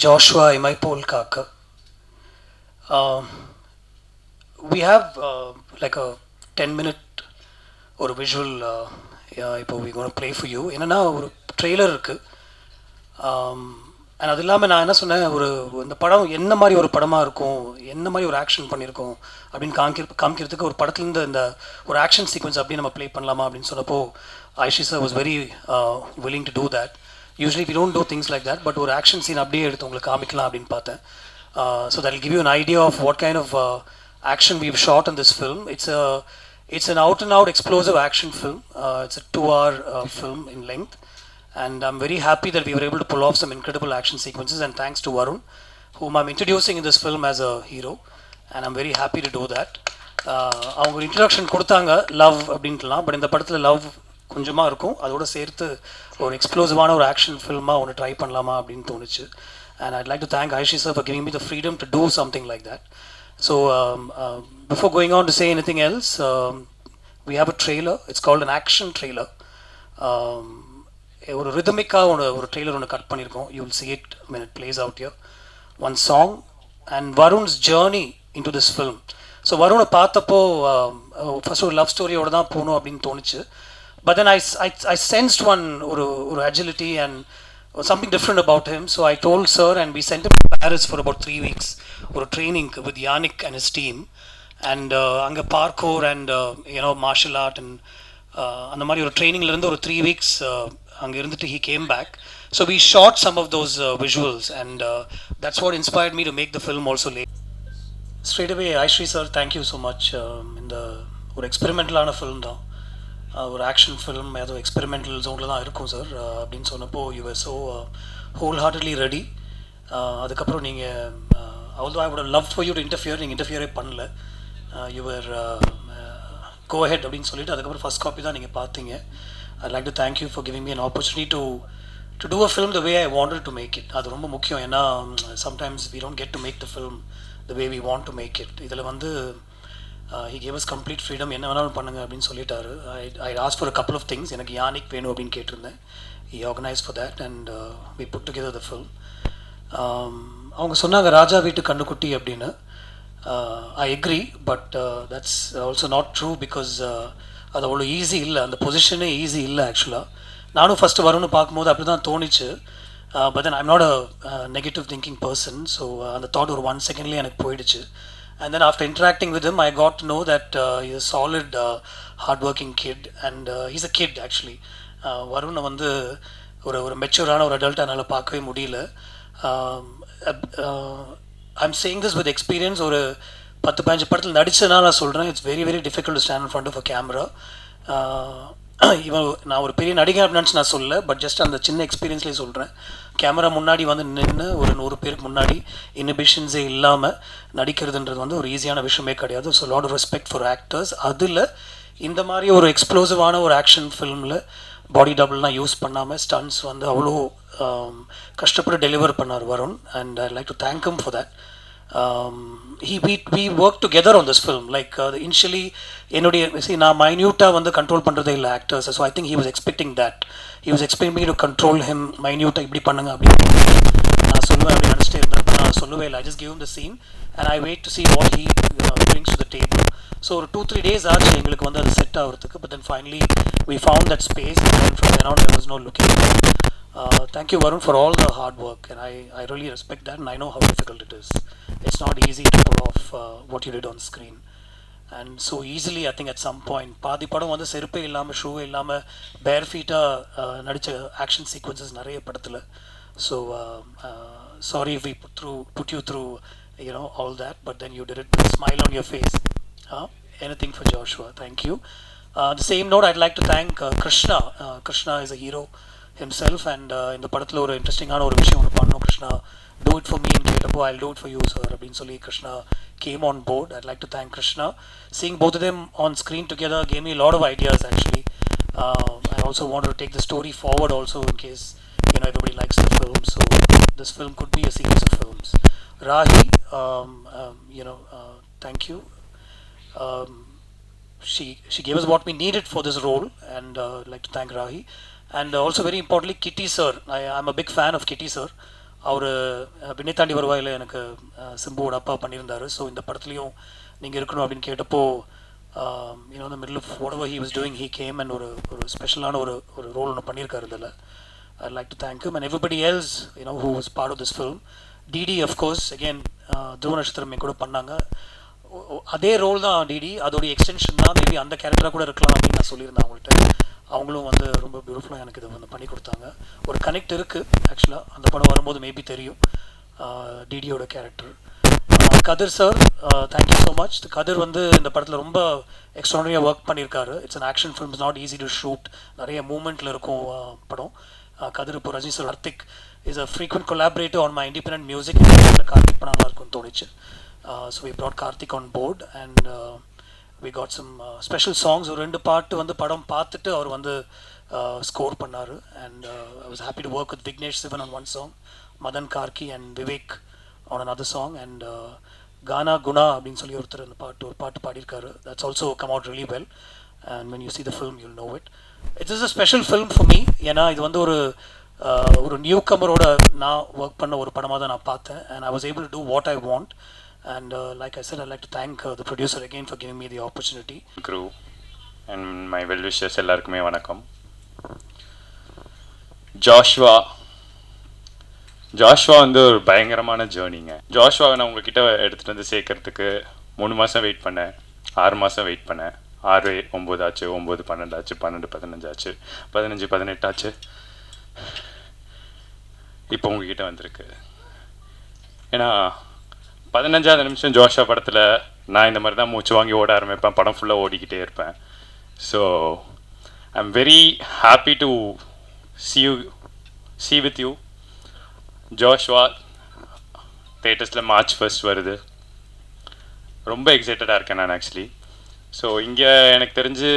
Joshua, Imai Pol Kaakha. We have like a 10-minute or a visual. இப்போ we're going to play for you. என்னன்னா ஒரு trailer இருக்கு. And அது இல்லாமல் நான் என்ன சொன்னேன், இந்த படம் என்ன மாதிரி ஒரு படமாக இருக்கும், என்ன மாதிரி ஒரு ஆக்ஷன் பண்ணியிருக்கோம் அப்படின்னு காமிக்கிறதுக்கு ஒரு படத்துலேருந்து இந்த ஒரு ஆக்ஷன் சீக்வன்ஸ் அப்படி நம்ம ப்ளே பண்ணலாமா அப்படின்னு சொன்னப்போ ஐஷி sir was very willing to do that. Usually we don't do things like that, but ஒரு ஆக்ஷன் சீன் அப்படியே எடுத்து உங்களுக்கு காமிக்கலாம் அப்படின்னு பார்த்தேன். So that will give you an idea of what kind of action we've shot in this film. It's an out and out explosive action film. It's a 2-hour film in length, and I'm very happy that we were able to pull off some incredible action sequences, and thanks to Varun, whom I'm introducing in this film as a hero, and I'm very happy to do that. அவங்க ஒரு introduction கொடுத்தாங்க love அப்படின்ட்டுலாம், but இந்த படத்தில் love கொஞ்சமாக இருக்கும், அதோடு சேர்த்து ஒரு எக்ஸ்ப்ளோசிவான ஒரு ஆக்ஷன் ஃபில்மாக ஒன்று ட்ரை பண்ணலாமா அப்படின்னு தோணுச்சு. And I'd like to thank Aishi sir for giving me the freedom to do something like that. So before going on to say anything else, we have a trailer. It's called an action trailer. ஒரு ரிதமிக்காக ஒரு trailer ஒன்று cut பண்ணியிருக்கோம். You will see it when it plays out here. One song and Varun's journey into this film. So வருணை பார்த்தப்போ first ஒரு love ஸ்டோரியோட தான் போகணும் அப்படின்னு தோணுச்சு. But then I sensed ஒரு agility and something different about him. So I told sir and we sent him to Paris for about 3 weeks for a training with Yannick and his team. And அங்கே parkour and martial art and அந்த மாதிரி ஒரு ட்ரைனிங்லேருந்து ஒரு 3 weeks அங்கே இருந்துட்டு he came back. So we shot some of those visuals and that's what inspired me to make the film also late. Straight away, Aishri sir, thank you so much. இந்த ஒரு எக்ஸ்பெரிமெண்டலான film தான், ஒரு action film, ஏதோ experimental ஜோனில் தான் இருக்கும் sir அப்படின்னு சொன்னப்போ you were so whole heartedly ready. அதுக்கப்புறம் நீங்கள் although I would have loved for you to interfere, நீங்கள் இன்டர்ஃபியரே பண்ணல. யுவர் கோ ஹெட் அப்படின்னு சொல்லிட்டு அதுக்கப்புறம் ஃபர்ஸ்ட் காப்பி தான் நீங்கள் பார்த்தீங்க. I'd like to thank you for giving me an opportunity to do a film the way I wanted to make it. அது ரொம்ப முக்கியம். ஏன்னா sometimes we don't get to make the film the way we want to make it. இதில் வந்து he gave us complete freedom, என்ன வேணாலும் பண்ணுங்க அப்படின்னு சொல்லிட்டாரு. I asked for a couple of things. எனக்கு யானிக் வேணும் அப்படின்னு கேட்டிருந்தேன். He organized for that and we put together the film. அவங்க சொன்னாங்க ராஜா வீட்டு கண்ணுக்குட்டி அப்படின்னு. I agree, but that's also not true because அது அவ்வளோ ஈஸி இல்லை, அந்த பொசிஷனே ஈஸி இல்லை ஆக்சுவலாக. நானும் ஃபஸ்ட்டு வரும்னு பார்க்கும்போது அப்படி தான் தோணிச்சு. But then I'm not a negative thinking person, so அந்த தாட் ஒரு 1 secondலேயே எனக்கு போயிடுச்சு. And then after interacting with him, I got to know that he's a solid, hardworking kid, and he's a kid actually. Varun வந்து ஒரு மெச்சூரான ஒரு adult என்னால் பார்க்கவே முடியல. I'm saying this with experience. ஒரு 10-15 படத்தில் நடிச்சதுனால நான் சொல்கிறேன். It's very very difficult to stand in front of a camera. இவன் நான் ஒரு பெரிய நடிகை அப்படின்னு நான் சொல்லலை, பட் ஜஸ்ட் அந்த சின்ன எக்ஸ்பீரியன்ஸ்லேயே சொல்கிறேன். கேமரா முன்னாடி வந்து நின்று ஒரு 100 பேருக்கு முன்னாடி இன்ஹிபிஷன்ஸே இல்லாமல் நடிக்கிறதுன்றது வந்து ஒரு ஈஸியான விஷயமே கிடையாது. So lot of respect for actors. அதில் இந்த மாதிரி ஒரு எக்ஸ்ப்ளோசிவான ஒரு ஆக்ஷன் ஃபிலிமில் பாடி டபுள்லாம் யூஸ் பண்ணாமல் ஸ்டன்ட்ஸ் வந்து அவ்வளோ கஷ்டப்பட்டு டெலிவர் பண்ணார் Varun. And I like to thank him for that. we worked together on this film. Like initially நான் மைன்யூட்டாக வந்து கண்ட்ரோல் பண்ணுறதே இல்லை actors. So I think he was expecting that. He was expecting me to control him மைன்யூட்டாக இப்படி பண்ணுங்க அப்படின்னு நான் சொல்லுவேன் அப்படின்னு நினச்சிட்டே இருந்தேன். நான் சொல்லவே இல்லை. I just give him the scene and I wait to see what he brings to the table. So ஒரு 2-3 days ஆச்சு எங்களுக்கு வந்து அது செட் ஆகிறதுக்கு. But then finally we found that space and then from then on there was no looking back. Thank you Varun for all the hard work and I really respect that and I know how difficult it is. It's not easy to pull off what you did on screen and so easily. I think at some point பாதி படம் வந்து செருப்பே இல்லாமல் ஷூவே இல்லாமல் பேர் ஃபீட்டாக நடித்த action sequences நிறைய படத்தில். So sorry if we put you through all that, but then you did it with a smile on your face. Anything for Joshua. Thank you. The same note, I'd like to thank Krishna. Krishna is a hero himself and இந்த படத்தில் ஒரு இன்ட்ரெஸ்டிங்கான ஒரு விஷயம் ஒன்று பண்ணணும். Krishna do it for me and கேட்டப்போ I'll do it for you sir அப்படின்னு சொல்லி Krishna came on board. I'd like to thank Krishna. Seeing both of them on screen together gave me a lot of ideas actually. I also wanted to take the story forward also in case everybody likes the film. So this film could be a series of films. Rahi, thank you. She gave us what we needed for this role and I'd like to thank Rahi. And also very importantly Kitty sir. I'm a big fan of Kitty sir. அவர் விண்ணை தாண்டி வருவாயில் எனக்கு சிம்புவோட அப்பா பண்ணியிருந்தார். So இந்த படத்துலையும் நீங்கள் இருக்கணும் அப்படின்னு கேட்டப்போ யூனோ இந்த middle of whatever he was doing he came and ஒரு ஸ்பெஷலான ஒரு ரோல் ஒன்று பண்ணியிருக்காரு இதில். I'd like to thank him and everybody else, you know, who was part of this film. DD of course, again, துருவ நட்சத்திரம் கூட பண்ணாங்க. அதே ரோல் தான் டிடி, அதோடைய எக்ஸ்டென்ஷன் தான். மேபி அந்த கேரக்டராக கூட இருக்கலாம் அப்படின்னு நான் சொல்லியிருந்தேன் அவங்கள்ட்ட. அவங்களும் வந்து ரொம்ப பியூட்டிஃபுல்லாக எனக்கு இதை வந்து பண்ணி கொடுத்தாங்க. ஒரு கனெக்ட் இருக்குது ஆக்சுவலாக, அந்த படம் வரும்போது மேபி தெரியும் டிடியோட character. Kathir sir, thank you so much. Kathir வந்து இந்த படத்தில் ரொம்ப எக்ஸ்ட்ரானரியாக ஒர்க் பண்ணியிருக்காரு. It's an action film, is not easy to shoot. நிறைய மூமெண்ட்டில் இருக்கும் படம். கதிர் இப்போ Rajini sir Karthik is a frequent collaborative on my independent music. Karthik பண்ண நல்லா இருக்கும்னு தோணுச்சு. So we brought Karthik on board and we got some special songs. ஒரு 2 பாட்டு வந்து படம் பார்த்துட்டு அவர் வந்து ஸ்கோர் பண்ணார். And I was happy to work with Vignesh Shivan on one song, Madhan Karky and Vivek on another song, and Gana Guna அப்படின்னு சொல்லி ஒருத்தர் அந்த ஒரு பாட்டு பாடியிருக்காரு. That's also come out really well, and when you see the film you'll know it. It is a special film for me. ஏன்னா இது வந்து ஒரு நியூ கமரோட நான் ஒர்க் பண்ண ஒரு படமாக தான் நான் பார்த்தேன். and I was able to do what I want, and like I said, I'd like to thank the producer again for giving me the opportunity. Crew and my well wishers எல்லாருக்குமே வணக்கம். Joshua வந்து ஒரு பயங்கரமான ஜேர்னிங்க. ஜாஷ்வாவை நான் உங்ககிட்ட எடுத்துகிட்டு வந்து சேர்க்கறதுக்கு 3 மாதம் வெயிட் பண்ணேன், 6 மாதம் வெயிட் பண்ணேன். 6 9 ஆச்சு, 9 12 ஆச்சு, 12 15 ஆச்சு, 15 18 ஆச்சு. இப்போ உங்ககிட்ட வந்திருக்கு. ஏன்னா 15ஆவது நிமிஷம் ஜாஷ்வா படத்தில் நான் இந்த மாதிரி தான் மூச்சு வாங்கி ஓட ஆரம்பிப்பேன், படம் ஃபுல்லாக ஓடிக்கிட்டே இருப்பேன். So I am very happy to see with you. Joshua தேட்டர்ஸில் March 1 வருது. ரொம்ப எக்ஸைட்டடாக இருக்கேன் நான் ஆக்சுவலி. ஸோ இங்கே எனக்கு தெரிஞ்சு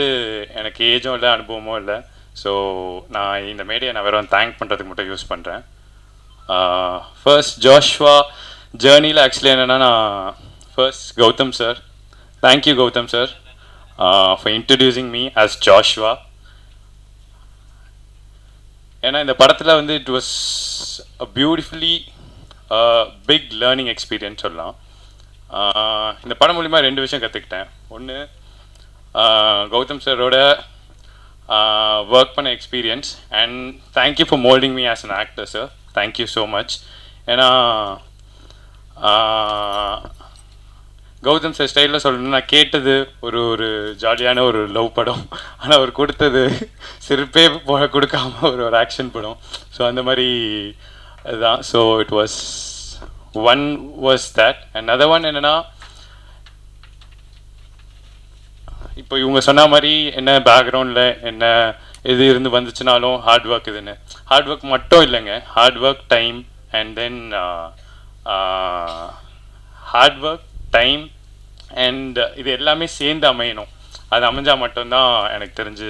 எனக்கு ஏஜும் இல்லை, அனுபவமும் இல்லை. ஸோ நான் இந்த மேடையை நான் வேறு தேங்க் பண்ணுறதுக்கு மட்டும் யூஸ் பண்ணுறேன். ஃபர்ஸ்ட் ஜாஷ்வா ஜேர்னியில் ஆக்சுவலி என்னென்னா, நான் first Gautham sir, thank you Gautham sir for introducing me as Joshua. ஏன்னா இந்த படத்தில் வந்து it was a beautifully big learning experience சொல்லலாம். இந்த படம் மூலிமா 2 விஷயம் கற்றுக்கிட்டேன். ஒன்று, கௌதம் சாரோட ஒர்க் பண்ண experience, and thank you for moulding me as an actor sir. Thank you so much. ஏன்னா கௌதம் சார் ஸ்டைலில் சொல்லணும்னா, நான் கேட்டது ஒரு ஜாலியான ஒரு லவ் படம், ஆனால் அவர் கொடுத்தது சிரிப்பே கொடுக்காம ஒரு ஆக்ஷன் படம். ஸோ அந்த மாதிரி அதுதான். So it was that. And other one என்னென்னா, இப்போ இவங்க சொன்ன மாதிரி என்ன பேக்ரவுண்டில் என்ன இது இருந்து வந்துச்சுனாலும் ஹார்ட் ஒர்க் இதுன்னு, ஹார்ட் ஒர்க் மட்டும் இல்லைங்க, hard work, time, and then hard work, time and இது எல்லாமே சேர்ந்து அமையணும். அது அமைஞ்சால் மட்டும்தான் எனக்கு தெரிஞ்சு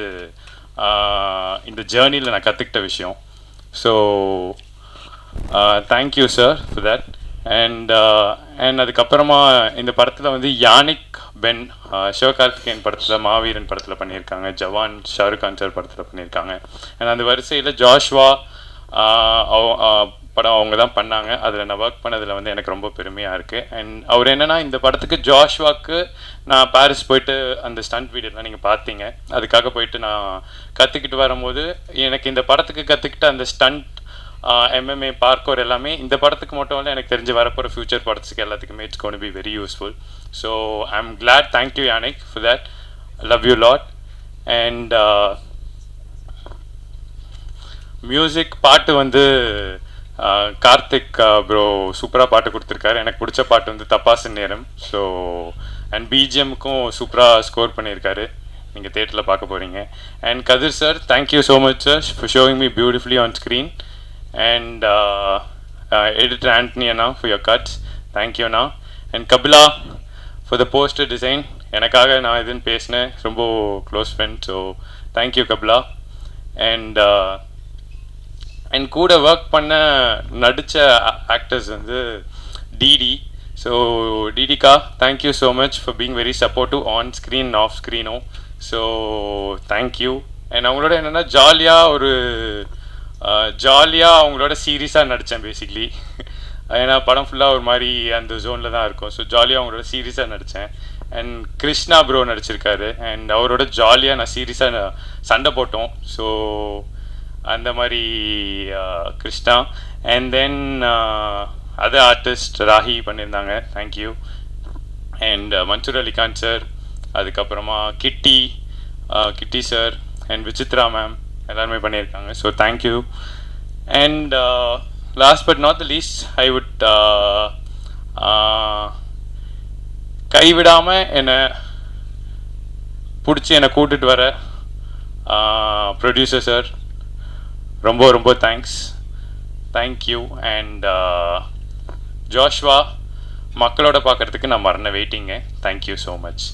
இந்த ஜேர்னியில் நான் கற்றுக்கிட்ட விஷயம். So thank you sir for that. And அதுக்கப்புறமா இந்த படத்தில் வந்து யானிக் பென் சிவகார்த்திகேயன் படத்தில், மாவீரன் படத்தில் பண்ணியிருக்காங்க, ஜவான் ஷாருக் கான் சார் படத்தில் பண்ணியிருக்காங்க. அண்ட் அந்த வரிசையில் ஜாஷ்வா படம் அவங்க தான் பண்ணாங்க. அதில் நான் ஒர்க் பண்ணதில் வந்து எனக்கு ரொம்ப பெருமையாக இருக்குது. அண்ட் அவர் என்னென்னா, இந்த படத்துக்கு ஜாஷ்வாக்கு நான் பாரிஸ் போயிட்டு அந்த ஸ்டண்ட் வீடியோலாம் நீங்கள் பார்த்தீங்க, அதுக்காக போயிட்டு நான் கற்றுக்கிட்டு வரும்போது எனக்கு இந்த படத்துக்கு கற்றுக்கிட்ட அந்த ஸ்டண்ட், MMA, பார்க்கோர் எல்லாமே இந்த படத்துக்கு மட்டும் இல்லை, எனக்கு தெரிஞ்சு வரப்போகிற ஃபியூச்சர் படத்துக்கு எல்லாத்துக்குமே it's gonna be very useful. So I am glad. Thank you Yannick for that. Love you lot. And music பாட்டு வந்து கார்த்திக் ப்ரோ சூப்பராக பாட்டு கொடுத்துருக்காரு. எனக்கு பிடிச்ச பாட்டு வந்து தப்பாசு நேரம். ஸோ அண்ட் பிஜிஎம்க்கும் சூப்பராக ஸ்கோர் பண்ணியிருக்காரு, நீங்கள் தேட்டரில் பார்க்க போகிறீங்க. And Kathir sir, thank you so much sir for showing me beautifully on screen. And editor Antony அண்ணா ஃபார் யோர் கட்ஸ், தேங்க்யூ அண்ணா. And Kapila for the poster design. எனக்காக நான் இதுன்னு பேசினேன், ரொம்ப close friend. So thank you Kapila. And and கூட ஒர்க் பண்ண நடித்த ஆக்டர்ஸ் வந்து டிடி. ஸோ டிடிகா, thank you so much for being very supportive on screen off ஸ்க்ரீனும். So thank you. அண்ட் அவங்களோட என்னென்னா ஜாலியாக ஒரு ஜாலியாக அவங்களோட சீரியஸாக நடித்தேன் பேசிக்லி. ஏன்னா படம் ஃபுல்லாக ஒரு மாதிரி அந்த ஜோனில் தான் இருக்கும். ஸோ ஜாலியாக அவங்களோட சீரியஸாக நடித்தேன். அண்ட் கிருஷ்ணா ப்ரோ நடிச்சிருக்காரு. அண்ட் அவரோட ஜாலியாக நான் சீரியஸாக சண்டை போட்டோம். ஸோ அந்த மாதிரி Krishna. And then other artist Rahi பண்ணியிருந்தாங்க, thank you. And Mansoor Ali Khan sir, அதுக்கப்புறமா Kitty sir and Vichitra ma'am எல்லாருமே பண்ணியிருக்காங்க. So thank you. And last but not the least, I would கைவிடாமல் என்னை பிடிச்சி என்னை கூட்டிட்டு வர ப்ரொடியூசர் சார், ரொம்ப ரொம்ப தேங்க்யூ. அண்ட் ஜோஷ்வா, மக்களோட பார்க்குறதுக்கு நான் மறந்த வெயிட்டிங்க. Thank you so much.